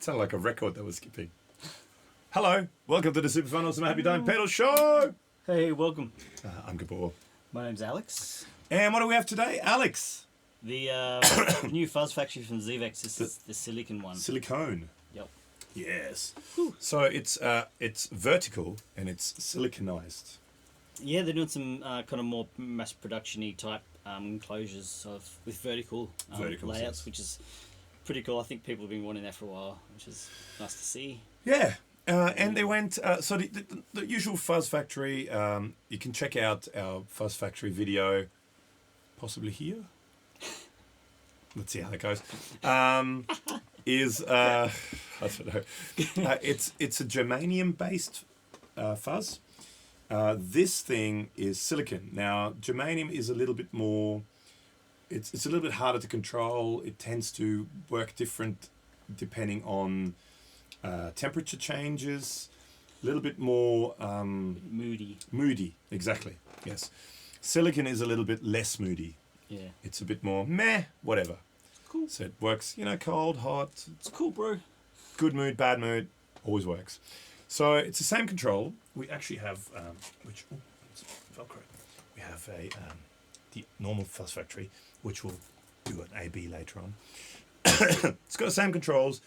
sounded like a record that was skipping. Hello, welcome to the Super Fun Awesome Happy Time Pedal Show. Hey, welcome. I'm Gabor. My name's Alex. And what do we have today, Alex? The new fuzz factory from ZVEX. This is the silicon one. Silicone. Yep. Yes. Whew. So it's vertical and it's siliconized. Yeah, they're doing some kind of more mass production-y type enclosures with vertical layouts, yes. Which is pretty cool. I think people have been wanting that for a while, which is nice to see. Yeah. And they went, so the usual Fuzz Factory, you can check out our Fuzz Factory video, possibly here. Let's see how that goes. I don't know. It's a germanium-based fuzz. This thing is silicon. Now, germanium is a little bit more, it's a little bit harder to control. It tends to work different depending on temperature changes, a little bit more moody. Moody, exactly. Yes. Silicon is a little bit less moody. Yeah. It's a bit more meh, whatever. Cool. So it works, cold, hot. It's cool, bro. Good mood, bad mood, always works. So it's the same control. We actually have, it's Velcro. We have the normal Fuzz Factory, which we'll do an A/B later on. It's got the same controls.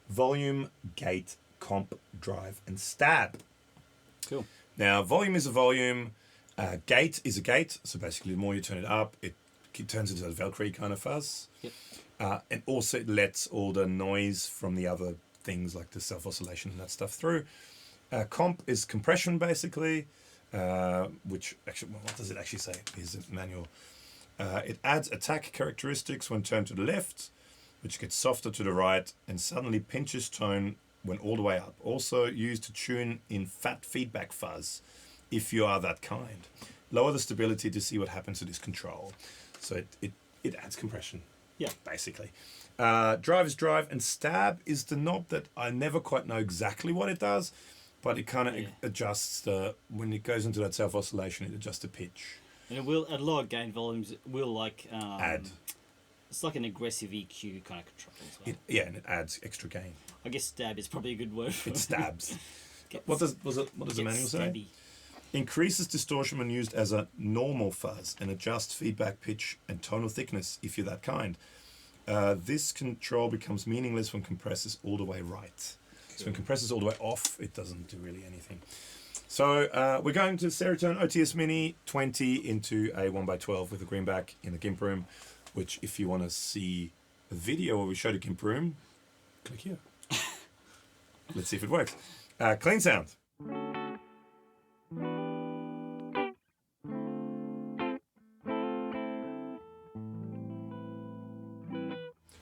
Volume, gate, comp, drive, and stab. Cool. Now, volume is a volume. Gate is a gate. So basically, the more you turn it up, it turns into a Velcro kind of fuzz. Yep. And also, it lets all the noise from the other things like the self-oscillation and that stuff through. Comp is compression, basically, which actually, what does it actually say? Here's the manual. It adds attack characteristics when turned to the left, which gets softer to the right and suddenly pinches tone when all the way up. Also used to tune in fat feedback fuzz, if you are that kind. Lower the stability to see what happens to this control. So it adds compression, yeah, basically. Drive is drive, and stab is the knob that I never quite know exactly what it does, but it kind of adjusts when it goes into that self-oscillation, it adjusts the pitch. And it will, at lower gain volumes, it will add. It's like an aggressive EQ kind of control as well. And it adds extra gain. I guess stab is probably a good word for it. It stabs. What does the manual say? Increases distortion when used as a normal fuzz and adjusts feedback pitch and tonal thickness if you're that kind. This control becomes meaningless when compressors all the way right. So when compressors all the way off, it doesn't do really anything. So we're going to Seritone OTS Mini 20 into a 1x12 with a greenback in the GIMP room, which if you want to see a video where we show the GIMP room, click here. Let's see if it works. Clean sound.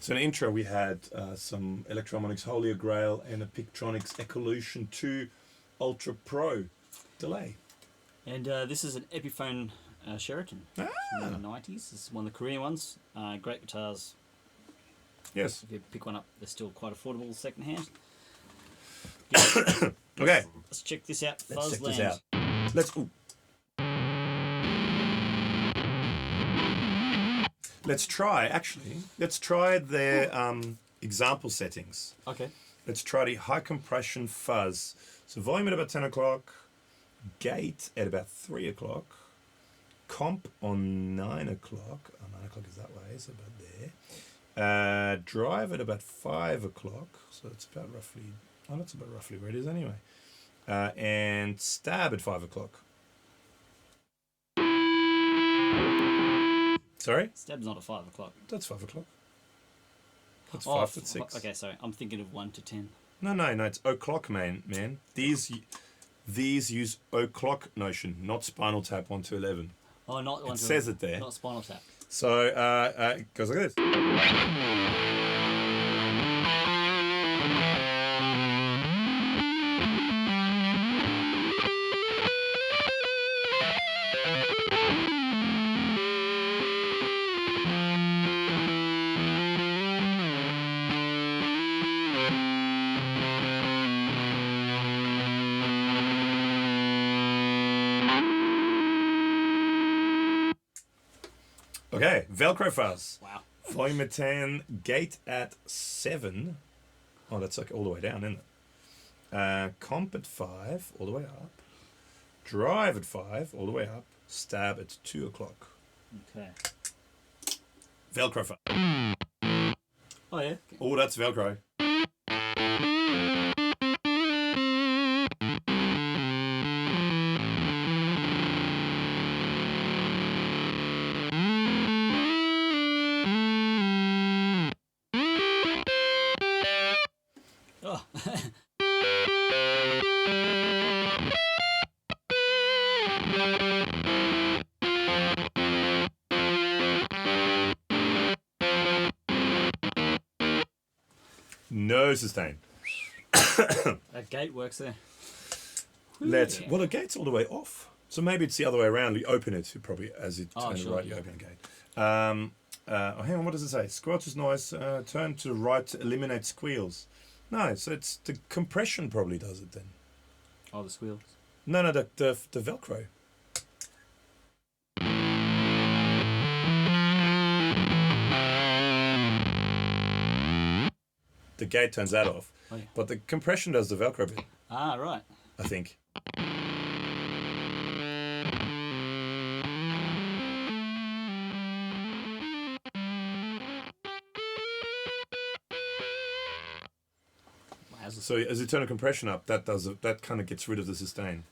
So in the intro we had some Electromonics Holy Grail and a Pictronics Ecolution 2 Ultra Pro delay. And this is an Epiphone Sheraton from the 90s. This is one of the Korean ones. Great guitars. Yes. If you pick one up, they're still quite affordable second hand. Okay. Let's check this out. Let's check Fuzzland. this out. Let's try their example settings. Okay. Let's try the high compression fuzz. So volume at about 10 o'clock, gate at about 3 o'clock, comp on 9 o'clock. Oh, 9 o'clock is that way, so about there. Drive at about 5 o'clock, so it's about roughly, that's about roughly where it is anyway. And stab at 5 o'clock. Sorry? Stab's not at 5 o'clock. That's 5 o'clock. That's 5 to 6. Okay, sorry. I'm thinking of 1 to 10. No, it's o'clock, man. These use o'clock notion, not Spinal Tap 1 to 11. Oh, not 1 it to says 11. it there. Not Spinal Tap. So it goes like this. Okay, Velcro fuzz. Wow. Volume at 10, gate at 7. Oh, that's like all the way down, isn't it? Comp at 5, all the way up. Drive at 5, all the way up. Stab at 2 o'clock. Okay. Velcro fuzz. Oh, yeah. Oh, that's Velcro. Oh. No sustain. That gate works there. Well, the gate's all the way off. So maybe it's the other way around. You open it, you probably, as you turn to the right, you open the gate. Hang on, what does it say? Squelches noise, turn to the right to eliminate squeals. No, so it's the compression probably does it then. Oh, the squeals. No, the Velcro. The gate turns that off, but the compression does the Velcro bit. Ah, right. I think. So as you turn the compression up, that kind of gets rid of the sustain.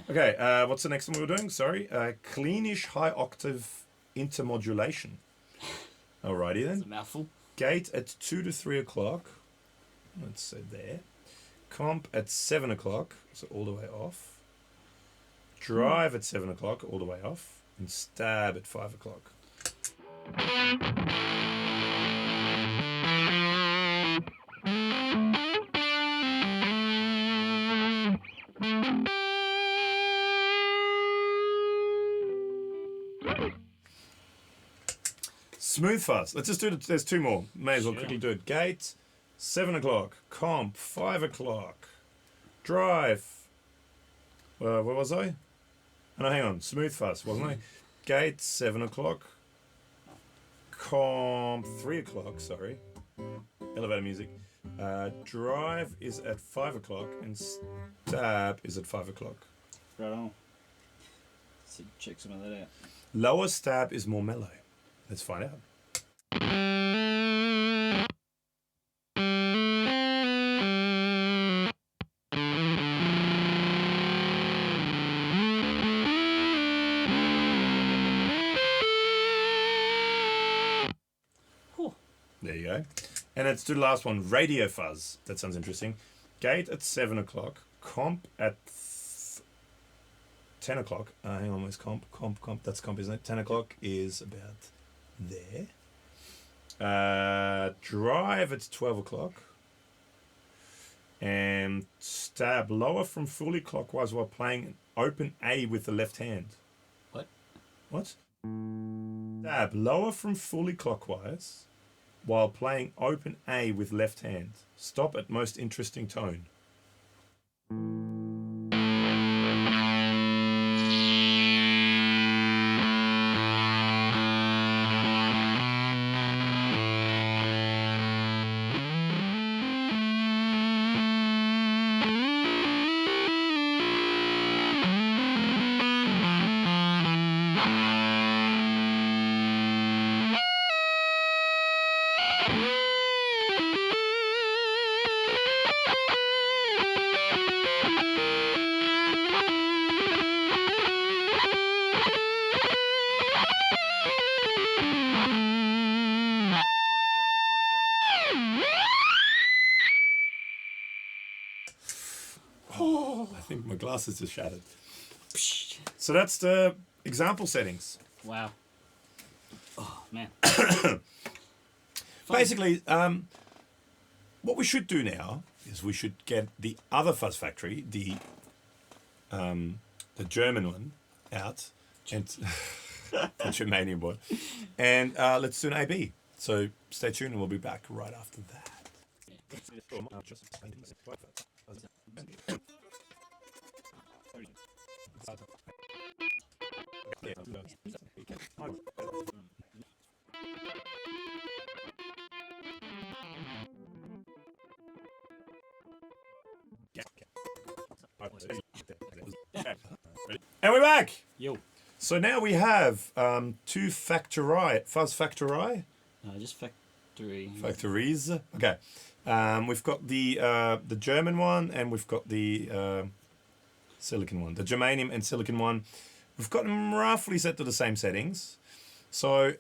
Okay, what's the next one we were doing? Sorry, cleanish high octave intermodulation. Alrighty then. That's a mouthful. Gate at 2 to 3 o'clock. Let's say there. Comp at 7 o'clock, so all the way off. Drive at 7 o'clock, all the way off. And stab at 5 o'clock. Smooth fuzz. Let's just do it. There's 2 more. May as well quickly do it. Gate, 7 o'clock. Comp, 5 o'clock. Drive. Where was I? Oh, no, hang on. Smooth fuzz, wasn't I? Gate, 7 o'clock. Comp, 3 o'clock, sorry. Elevator music. Drive is at 5 o'clock and stab is at 5 o'clock. Right on. Let's check some of that out. Lower stab is more mellow. Let's find out. There you go. And let's do the last one, radio fuzz. That sounds interesting. Gate at 7 o'clock. Comp at 10 o'clock. Hang on, where's comp? Comp. That's comp, isn't it? 10 o'clock is about there. Drive at 12 o'clock. And stab lower from fully clockwise while playing open A with the left hand. What? Stab lower from fully clockwise while playing open A with left hand. Stop at most interesting tone. I think my glasses just shattered. So that's the example settings. Wow. Oh, man. Basically, what we should do now is we should get the other fuzz factory, the German one, out, and the Germanium one, and let's do an A/B. So stay tuned, and we'll be back right after that. And we're back. Yo. So now we have two Fuzz Factory. Just factory. Factories. Okay. We've got the German one, and we've got the silicon one. The germanium and silicon one. We've got them roughly set to the same settings. So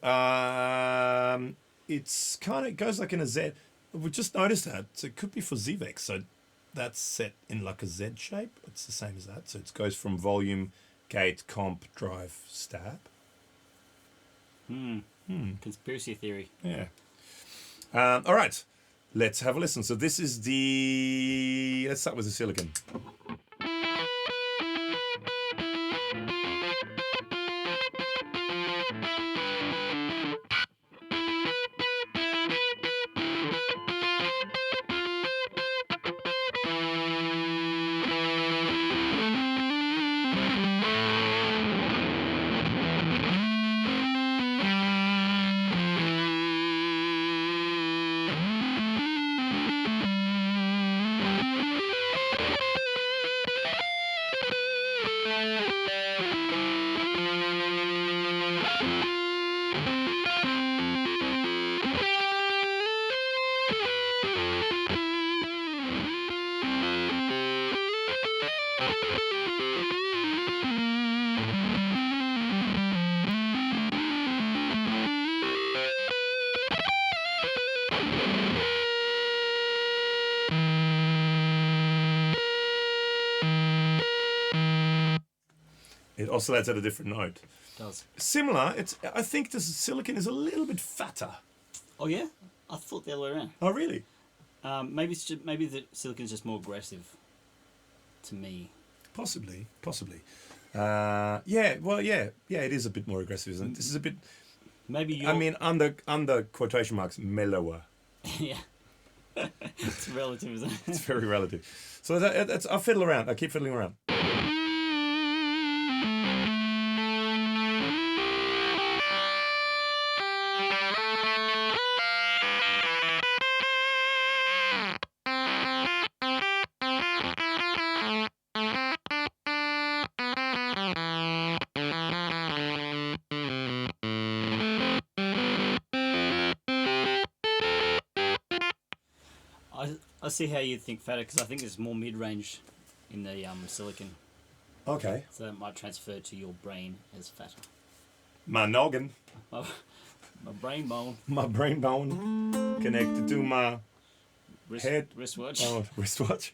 it's kind of goes like in a Z. We just noticed that. So it could be for ZVEX. So that's set in like a Z shape. It's the same as that. So it goes from volume, gate, comp, drive, stab. Conspiracy theory. Yeah. All right. Let's have a listen. So this is the... Let's start with the silicon. It oscillates at a different note. It does. Similar. I think the silicon is a little bit fatter. Oh yeah, I thought the other way around. Oh really? Maybe the silicon's just more aggressive. To me. Possibly. Yeah. Well, yeah. It is a bit more aggressive, isn't it? This is a bit. Maybe you're... I mean, under quotation marks, mellower. Yeah. It's relative, isn't it? It's very relative. So that's I fiddle around. I keep fiddling around. I see how you think fatter, because I think there's more mid-range in the silicon. Okay. So that might transfer to your brain as fatter. My noggin. My brain bone. My brain bone connected to my head. Wristwatch. Oh, wristwatch.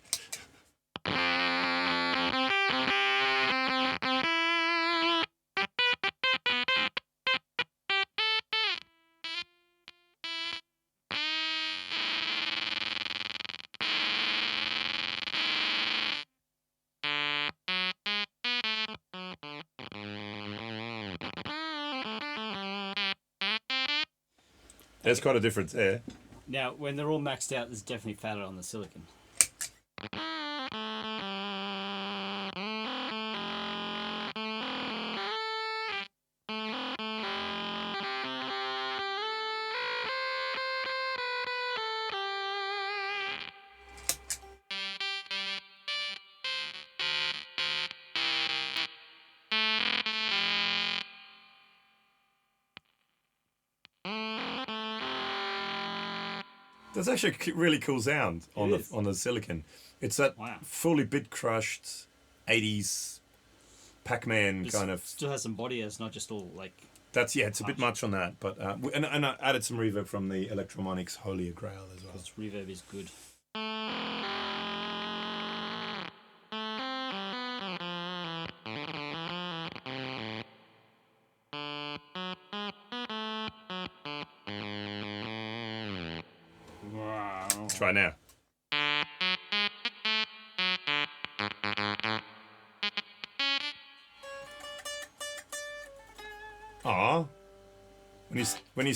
There's quite a difference there. Now, when they're all maxed out, there's definitely fatter on the silicon. That's actually a really cool sound on the silicon. It's that fully bit crushed 80s Pac-Man kind of. Still has some body. It's not just all like. That's it's a bit much on that, but and I added some reverb from the Electromonics Holy Grail as well. Because reverb is good. Try now. Ah, when you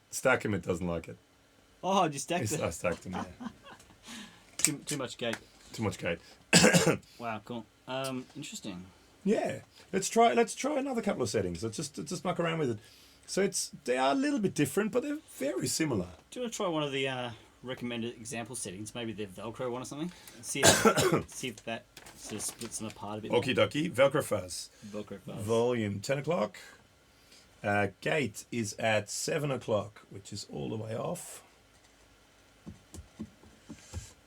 stack him, it doesn't like it. Oh, you stacked it. I stacked him. Yeah. Too much gate. Too much gate. Wow, cool. Interesting. Yeah, let's try another couple of settings. Let's just muck around with it. So they are a little bit different, but they're very similar. Do you want to try one of the recommended example settings. Maybe the Velcro one or something. See if that sort of splits them apart a bit more. Okie dokie. Velcro fuzz. Velcro fuzz. Volume 10 o'clock. Gate is at 7 o'clock, which is all the way off.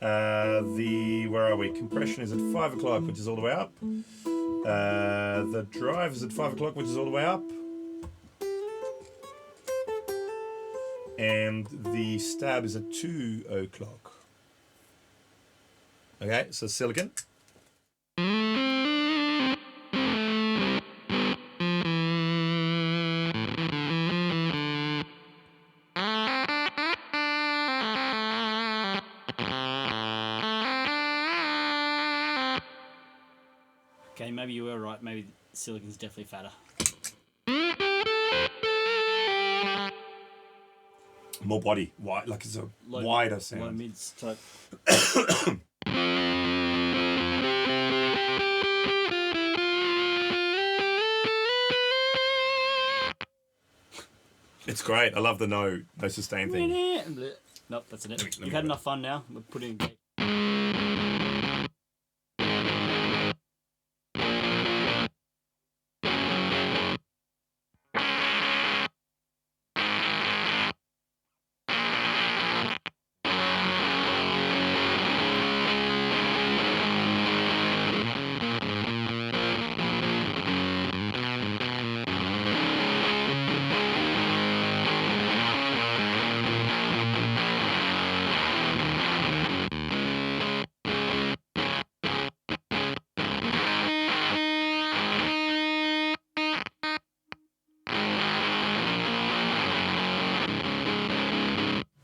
Where are we? Compression is at 5 o'clock, which is all the way up. The drive is at 5 o'clock, which is all the way up. And the stab is at 2 o'clock. Okay, so silicon. Okay, maybe you were right. Maybe silicon's definitely fatter. More body, wide, like it's a wider sound. Low mids type. It's great. I love the no sustain thing. Nope, that's it. You've had enough fun now. We're putting.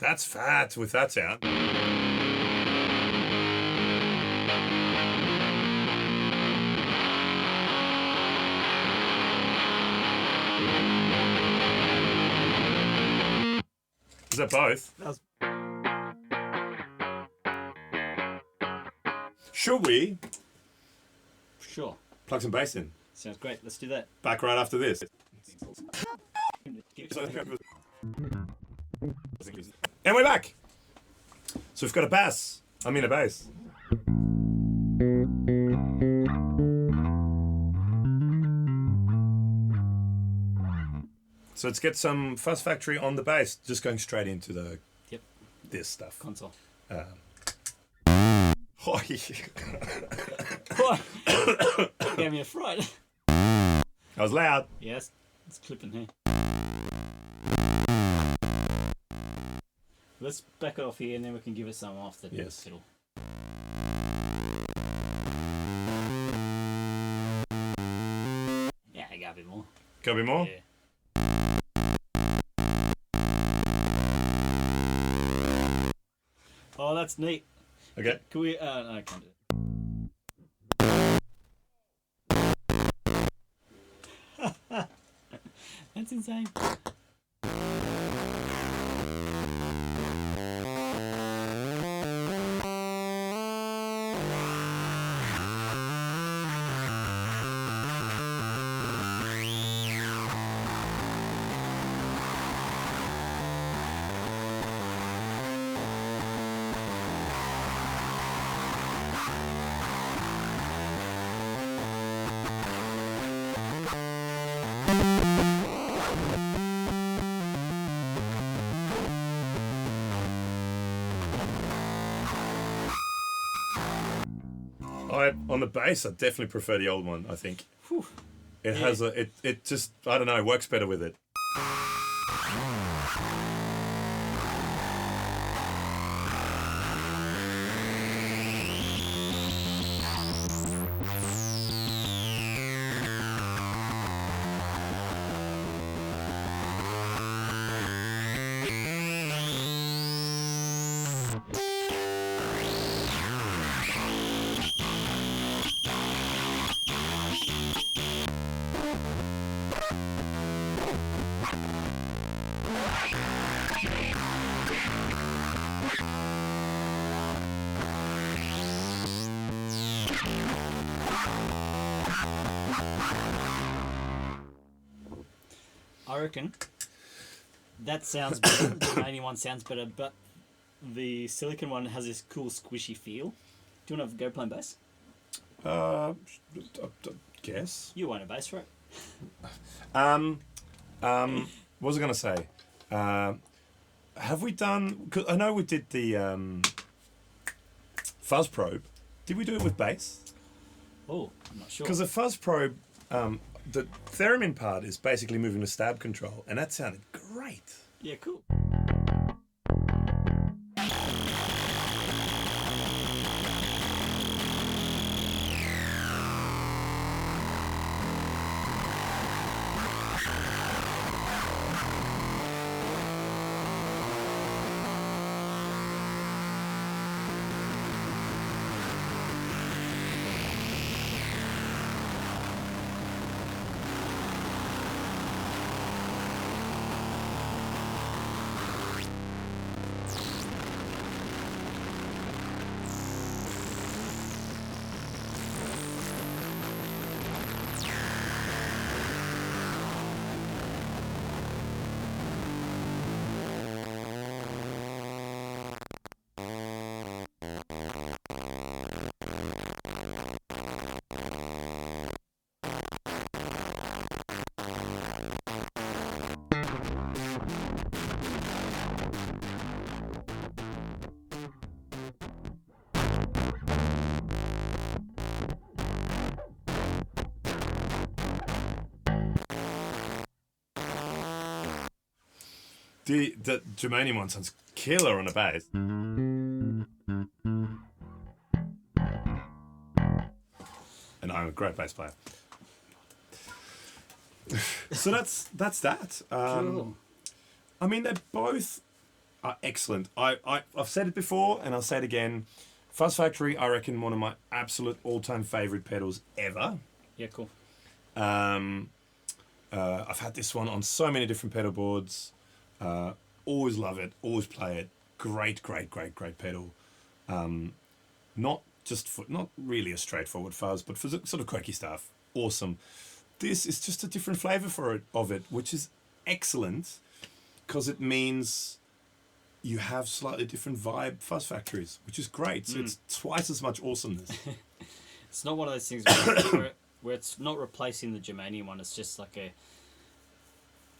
That's fat with that sound. Is that both? Should we Sure. plug some bass in? Sounds great. Let's do that. Back right after this. And we're back. So we've got a bass. I mean a bass. So let's get some Fuzz Factory on the bass. Just going straight into the this stuff. Console. Oh, What? Gave me a fright. I was loud. Yes, it's clipping here. Let's back it off here and then we can give it some off the fiddle. Yeah, I got a bit more. Got a bit more? Yeah. Oh, that's neat. Okay. Can we? No, I can't do it. That's insane. On the bass, I definitely prefer the old one, I think. Whew. It has it just, I don't know, works better with it. I reckon that sounds better. The Germanium one sounds better, but the silicon one has this cool squishy feel. Do you want to go playing bass? Guess. You want a bass, right? What was I going to say? Have we done? Cause I know we did the fuzz probe. Did we do it with bass? Oh, I'm not sure. Because the fuzz probe, the theremin part is basically moving the stab control, and that sounded great. Yeah, cool. The Germanium one sounds killer on the bass. And I'm a great bass player. So that's that. Cool. I mean, they both are excellent. I've said it before, and I'll say it again. Fuzz Factory, I reckon, one of my absolute all-time favourite pedals ever. Yeah, cool. I've had this one on so many different pedal boards. Always love it. Always play it. Great pedal. Not really a straightforward fuzz, but for sort of quirky stuff. Awesome. This is just a different flavour of it, which is excellent, because it means you have slightly different vibe fuzz factories, which is great. So it's twice as much awesomeness. It's not one of those things where it's not replacing the Germanium one. It's just like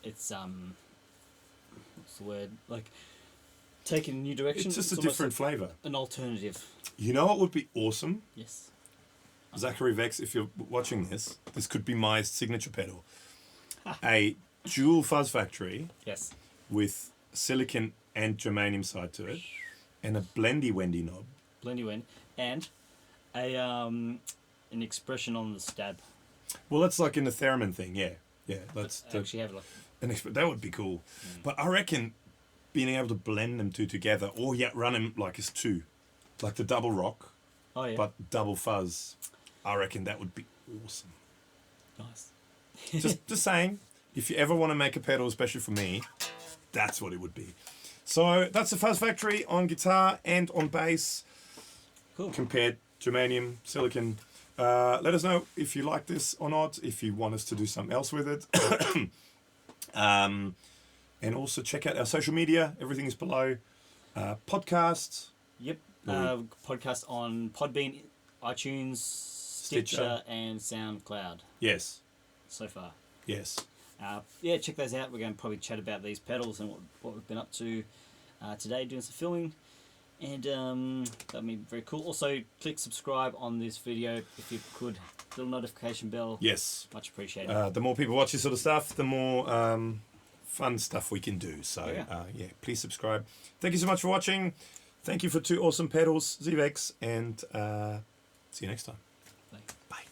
it's what's the word? Like taking a new direction. It's just a different flavour. An alternative. You know what would be awesome? Yes. ZVEX, if you're watching this could be my signature pedal. A dual fuzz factory. Yes. With silicon and germanium side to it, and a blendy wendy knob. Blendy wend, and a an expression on the stab. Well, that's like in the theremin thing, yeah. That's actually have like that would be cool. But I reckon being able to blend them two together, or run them like as two, like the double rock, but double fuzz. I reckon that would be awesome. Nice. just saying, if you ever want to make a pedal, especially for me, that's what it would be. So that's the Fuzz Factory on guitar and on bass. Cool. Compared germanium, silicon. Let us know if you like this or not, if you want us to do something else with it. And also check out our social media. Everything is below. Podcasts. Yep. Podcast on Podbean, iTunes, Stitcher, and SoundCloud. Yes. So far. Yes. Check those out. We're going to probably chat about these pedals and what we've been up to today, doing some filming, and that'll be very cool. Also, click subscribe on this video if you could. Little notification bell. Yes. Much appreciated. The more people watch this sort of stuff, the more fun stuff we can do. So, please subscribe. Thank you so much for watching. Thank you for two awesome pedals, ZVEX, and see you next time. Bye. Bye.